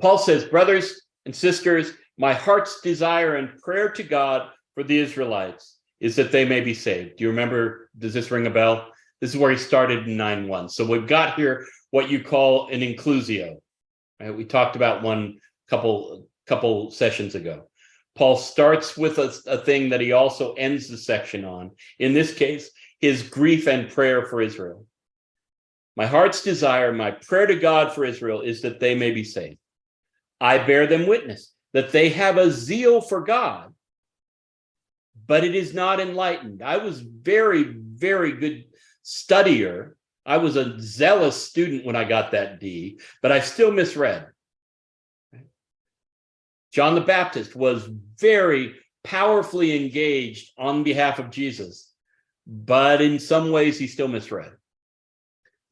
Paul says, brothers and sisters, my heart's desire and prayer to God for the Israelites is that they may be saved. Do you remember? Does this ring a bell? This is where he started in 9:1. So we've got here what you call an inclusio. Right? We talked about one couple sessions ago. Paul starts with a thing that he also ends the section on. In this case, his grief and prayer for Israel. My heart's desire, my prayer to God for Israel is that they may be saved. I bear them witness that they have a zeal for God, but it is not enlightened. I was very, very good studier. I was a zealous student when I got that D, but I still misread. John the Baptist was very powerfully engaged on behalf of Jesus, but in some ways he still misread.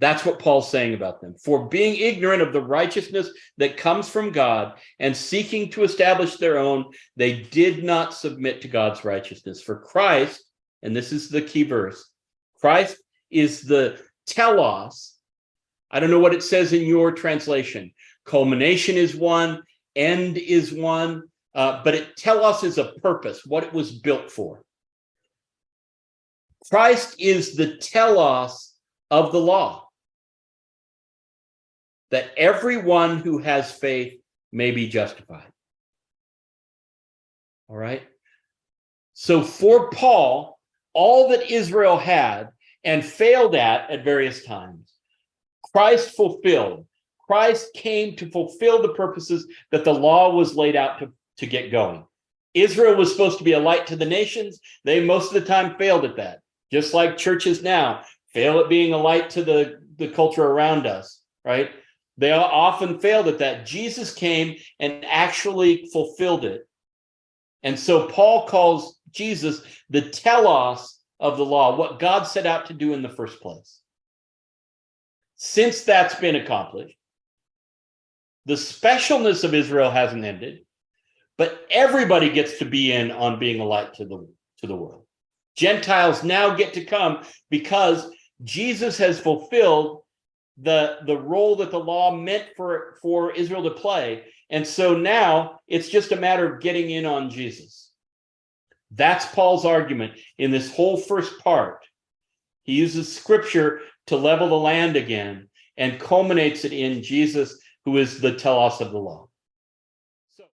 That's what Paul's saying about them. For being ignorant of the righteousness that comes from God and seeking to establish their own, they did not submit to God's righteousness. For Christ, and this is the key verse, Christ is the telos. I don't know what it says in your translation. Culmination is one, end is one, but telos is a purpose, what it was built for. Christ is the telos of the law, that everyone who has faith may be justified. All right? So for Paul, all that Israel had and failed at various times, Christ fulfilled. Christ came to fulfill the purposes that the law was laid out to get going. Israel was supposed to be a light to the nations. They most of the time failed at that. Just like churches now fail at being a light to the culture around us, right? They often failed at that. Jesus came and actually fulfilled it. And so Paul calls Jesus the telos of the law, what God set out to do in the first place. Since that's been accomplished, the specialness of Israel hasn't ended, but everybody gets to be in on being a light to the world. Gentiles now get to come because Jesus has fulfilled the role that the law meant for Israel to play. And so now it's just a matter of getting in on Jesus. That's Paul's argument in this whole first part. He uses scripture to level the land again and culminates it in Jesus, who is the telos of the law.